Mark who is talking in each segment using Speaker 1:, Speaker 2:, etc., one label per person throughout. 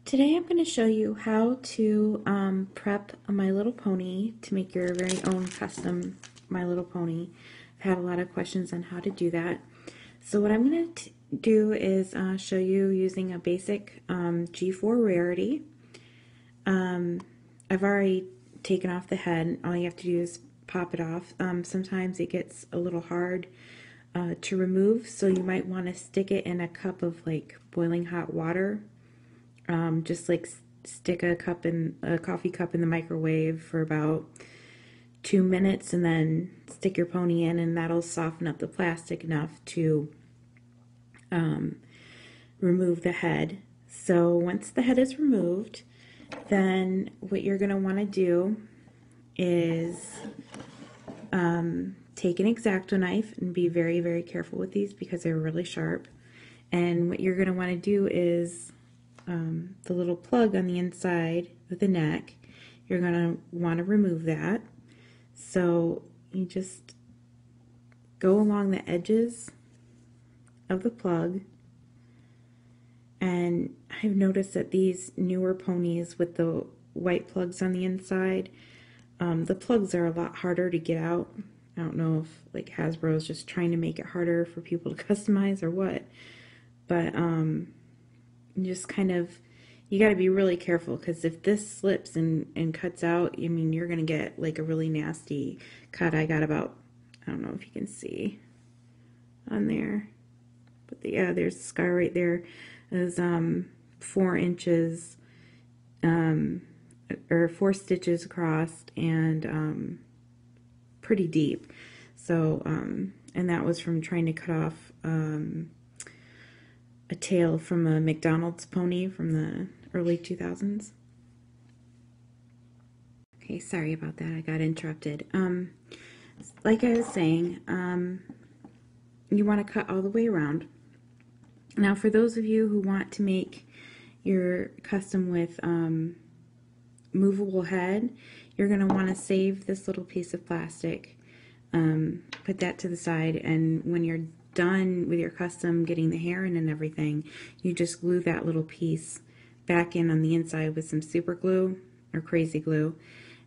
Speaker 1: Today I'm going to show you how to prep a My Little Pony to make your very own custom My Little Pony. I've had a lot of questions on how to do that. So what I'm going to do is show you using a basic G4 rarity. I've already taken off the head. All you have to do is pop it off. Sometimes it gets a little hard to remove, so you might want to stick it in a cup of like boiling hot water. Just like stick a coffee cup in the microwave for about 2 minutes and then stick your pony in, and that'll soften up the plastic enough to remove the head. So once the head is removed, then what you're going to want to do is take an Exacto knife, and be very, very careful with these because they're really sharp. And what you're going to want to do is the little plug on the inside of the neck, you're going to want to remove that. So you just go along the edges of the plug, and I've noticed that these newer ponies with the white plugs on the inside, the plugs are a lot harder to get out. I don't know if like Hasbro's just trying to make it harder for people to customize or what, but just kind of, you got to be really careful, because if this slips and cuts out, I mean, you're going to get like a really nasty cut. I got about, I don't know if you can see on there, but yeah, there's a scar right there. It was 4 inches or 4 stitches across, and pretty deep. So and that was from trying to cut off a tail from a McDonald's pony from the early 2000s. Okay, sorry about that. I got interrupted. Like I was saying, you want to cut all the way around. Now, for those of you who want to make your custom with movable head, you're going to want to save this little piece of plastic. Put that to the side, and when you're done with your custom, getting the hair in and everything, you just glue that little piece back in on the inside with some super glue or crazy glue,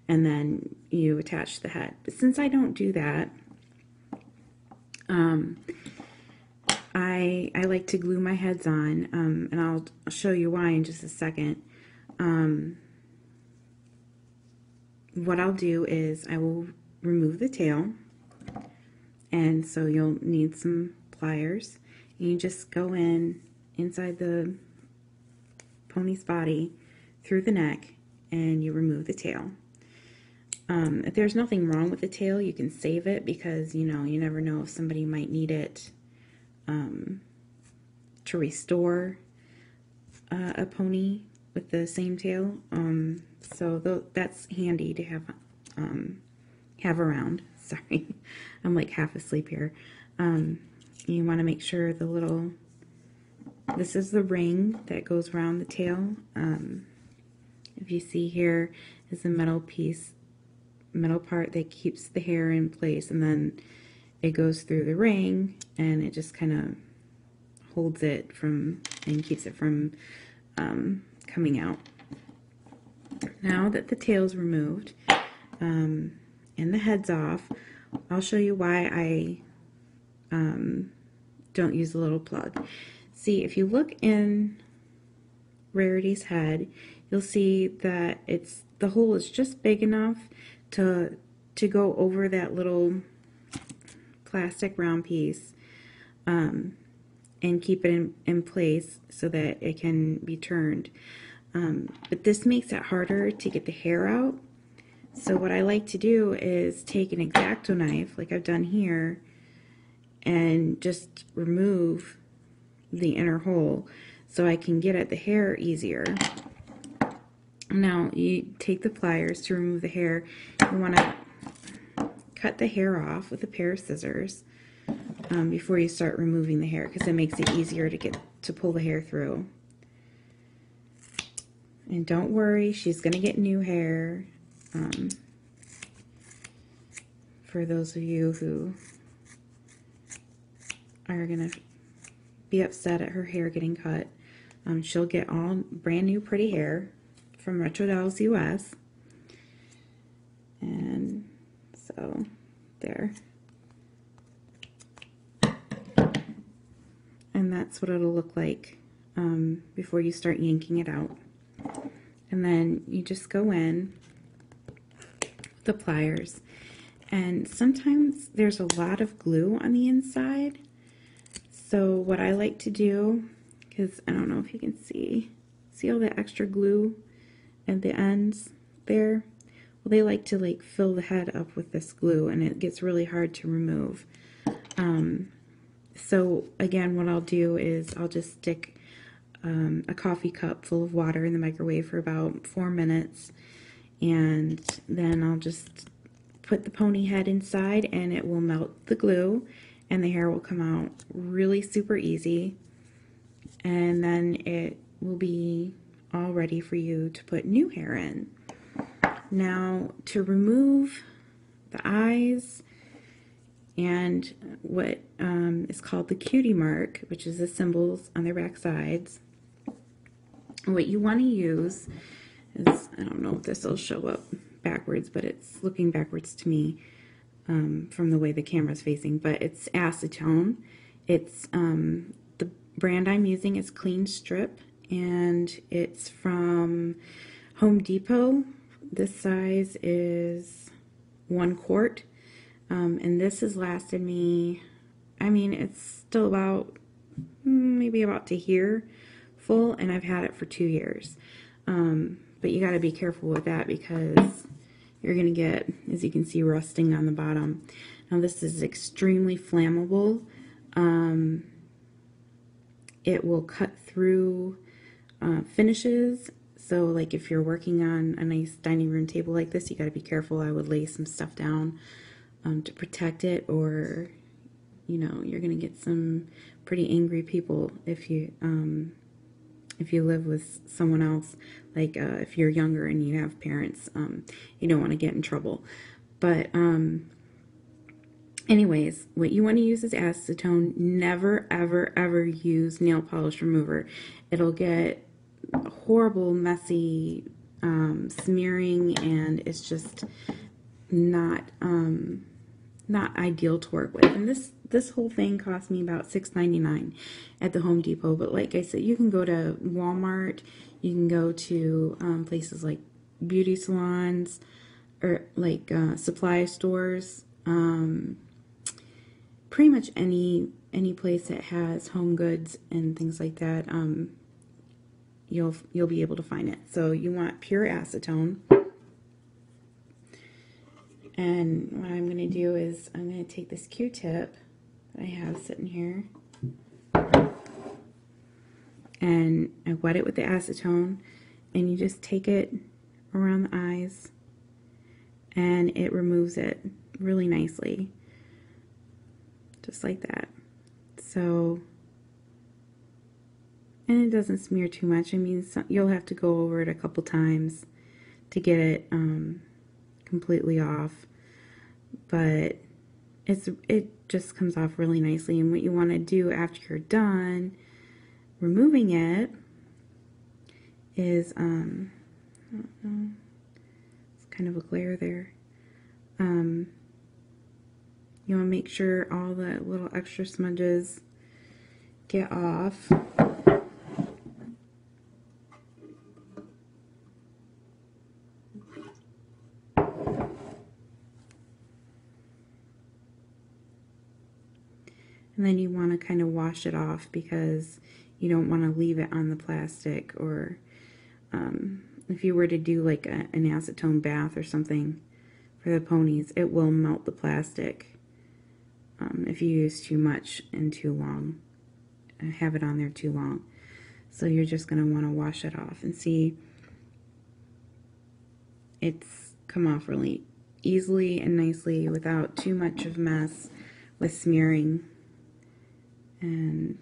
Speaker 1: and then you attach the head. But since I don't do that, I like to glue my heads on, and I'll show you why in just a second. What I'll do is I will remove the tail, and so you'll need some pliers. You just go inside the pony's body through the neck, and you remove the tail. If there's nothing wrong with the tail, you can save it, because you never know if somebody might need it to restore a pony with the same tail. So that's handy to have around. Sorry, I'm like half asleep here. You want to make sure this is the ring that goes around the tail. If you see, here is the metal part that keeps the hair in place, and then it goes through the ring, and it just kind of holds it and keeps it from coming out. Now that the tail's removed, and the head's off, I'll show you why I don't use a little plug. See, if you look in Rarity's head, you'll see that the hole is just big enough to go over that little plastic round piece, and keep it in place so that it can be turned. But this makes it harder to get the hair out. So what I like to do is take an Exacto knife, like I've done here, and just remove the inner hole so I can get at the hair easier. Now you take the pliers to remove the hair. You want to cut the hair off with a pair of scissors before you start removing the hair, because it makes it easier to pull the hair through. And don't worry, she's going to get new hair. For those of you who are going to be upset at her hair getting cut, She'll get all brand new pretty hair from Retro Dolls US. And so there. And that's what it'll look like before you start yanking it out. And then you just go in with the pliers. And sometimes there's a lot of glue on the inside. So what I like to do, because I don't know if you can see all that extra glue at the ends there? Well, they like to like fill the head up with this glue, and it gets really hard to remove. So again, what I'll do is I'll just stick a coffee cup full of water in the microwave for about 4 minutes, and then I'll just put the pony head inside, and it will melt the glue, and the hair will come out really super easy, and then it will be all ready for you to put new hair in. Now, to remove the eyes and what is called the cutie mark, which is the symbols on their back sides, what you want to use is, I don't know if this will show up backwards, but it's looking backwards to me from the way the camera's facing, but it's acetone. It's the brand I'm using is Clean Strip, and it's from Home Depot. This size is 1 quart, and this has lasted me, I mean, it's still about, maybe about to here full, and I've had it for 2 years. But you got to be careful with that because you're going to get, as you can see, rusting on the bottom. Now this is extremely flammable. It will cut through finishes. So like if you're working on a nice dining room table like this, you got to be careful. I would lay some stuff down to protect it, or you know, you're going to get some pretty angry people if you live with someone else. Like if you're younger and you have parents, you don't want to get in trouble. But anyways, what you want to use is acetone. Never ever ever use nail polish remover. It'll get horrible, messy smearing, and it's just not ideal to work with. And this whole thing cost me about $6.99 at the Home Depot. But like I said, you can go to Walmart, you can go to places like beauty salons, or like supply stores, pretty much any place that has home goods and things like that. You'll be able to find it. So you want pure acetone. And what I'm going to do is I'm going to take this Q-tip that I have sitting here, and I wet it with the acetone, and you just take it around the eyes, and it removes it really nicely, just like that. So, and it doesn't smear too much. I mean, you'll have to go over it a couple times to get it completely off, but it just comes off really nicely. And what you want to do after you're done removing it is I don't know, it's kind of a glare there. You want to make sure all the little extra smudges get off. And then you want to kind of wash it off because you don't want to leave it on the plastic, or if you were to do like an acetone bath or something for the ponies, it will melt the plastic if you use too much and too long, have it on there too long. So you're just going to want to wash it off, and see, it's come off really easily and nicely without too much of a mess with smearing. And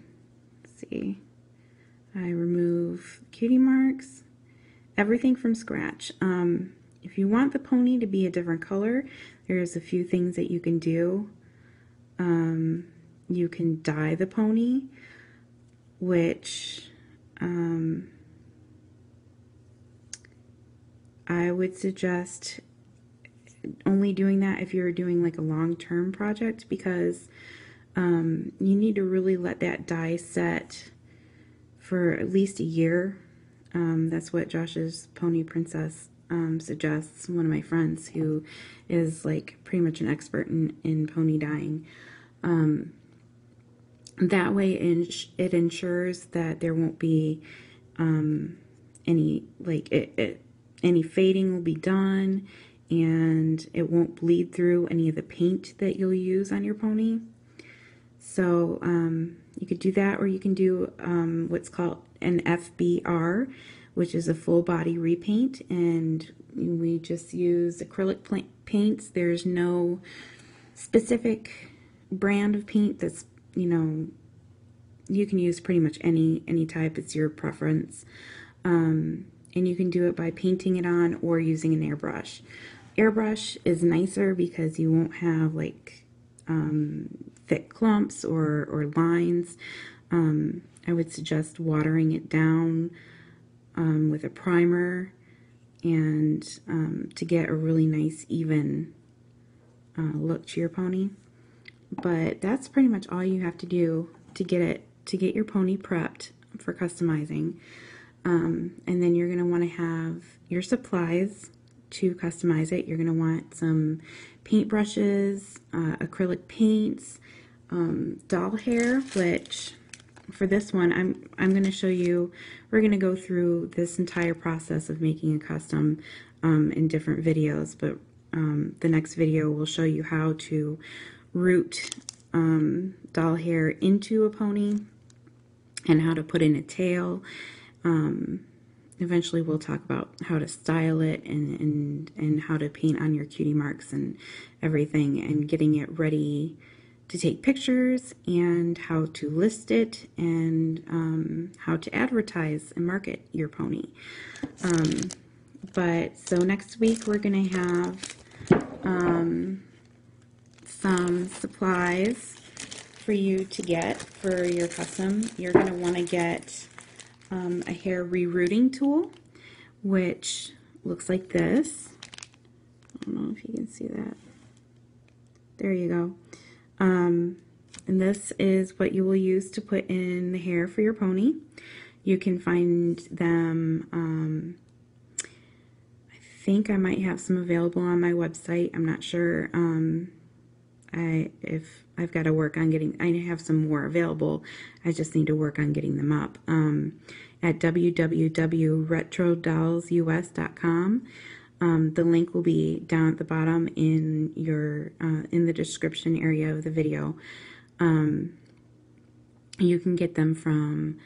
Speaker 1: let's see, I remove cutie marks, everything from scratch. If you want the pony to be a different color, there's a few things that you can do. You can dye the pony, which I would suggest only doing that if you're doing like a long-term project, because you need to really let that dye set for at least a year. That's what Josh's Pony Princess suggests, one of my friends who is like pretty much an expert in pony dyeing. That way it ensures that there won't be any, like, any fading will be done, and it won't bleed through any of the paint that you'll use on your pony. So you could do that, or you can do what's called an FBR, which is a full body repaint, and we just use acrylic paints. There's no specific brand of paint that's, you know, you can use pretty much any type. It's your preference. And you can do it by painting it on or using an airbrush. Airbrush is nicer because you won't have like thick clumps or lines. I would suggest watering it down with a primer, and to get a really nice even look to your pony. But that's pretty much all you have to do to get your pony prepped for customizing. And then you're going to want to have your supplies to customize it. You're going to want some paint brushes, acrylic paints, doll hair, which for this one I'm going to show you. We're going to go through this entire process of making a custom in different videos, but the next video will show you how to root doll hair into a pony and how to put in a tail. Eventually we'll talk about how to style it and how to paint on your cutie marks and everything, and getting it ready to take pictures, and how to list it, and how to advertise and market your pony. But so next week we're going to have some supplies for you to get for your custom. You're going to want to get a hair rerouting tool, which looks like this. I don't know if you can see that. There you go. And this is what you will use to put in the hair for your pony. You can find them, I think I might have some available on my website. I'm not sure. If I've got to work on getting, I have some more available. I just need to work on getting them up. At www.retrodollsus.com. The link will be down at the bottom in your in the description area of the video. You can get them from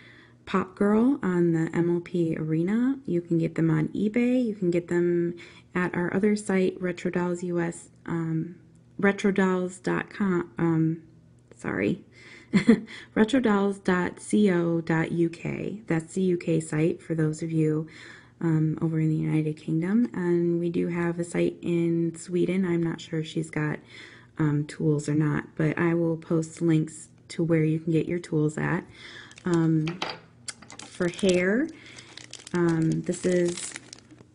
Speaker 1: Pop Girl on the MLP Arena. You can get them on eBay. You can get them at our other site, RetroDollsUS. Retrodolls.com, retrodolls.co.uk. That's the UK site for those of you over in the United Kingdom. And we do have a site in Sweden. I'm not sure if she's got tools or not, but I will post links to where you can get your tools at. For hair, this is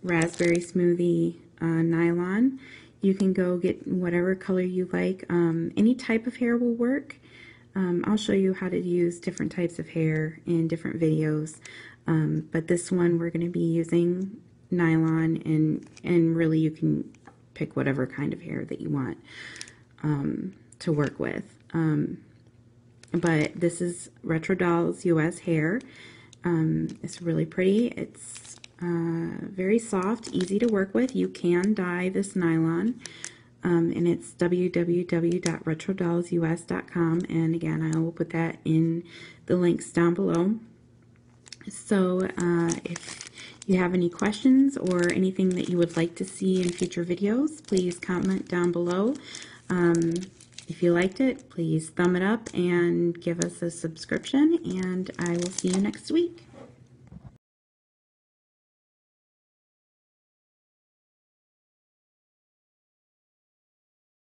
Speaker 1: Raspberry Smoothie nylon. You can go get whatever color you like. Any type of hair will work. I'll show you how to use different types of hair in different videos. But this one we're going to be using nylon, and really you can pick whatever kind of hair that you want to work with. But this is Retro Dolls US hair. It's really pretty. It's very soft, easy to work with. You can dye this nylon, and it's www.retrodollsus.com, and again I will put that in the links down below. So if you have any questions or anything that you would like to see in future videos, please comment down below. If you liked it, please thumb it up and give us a subscription, and I will see you next week.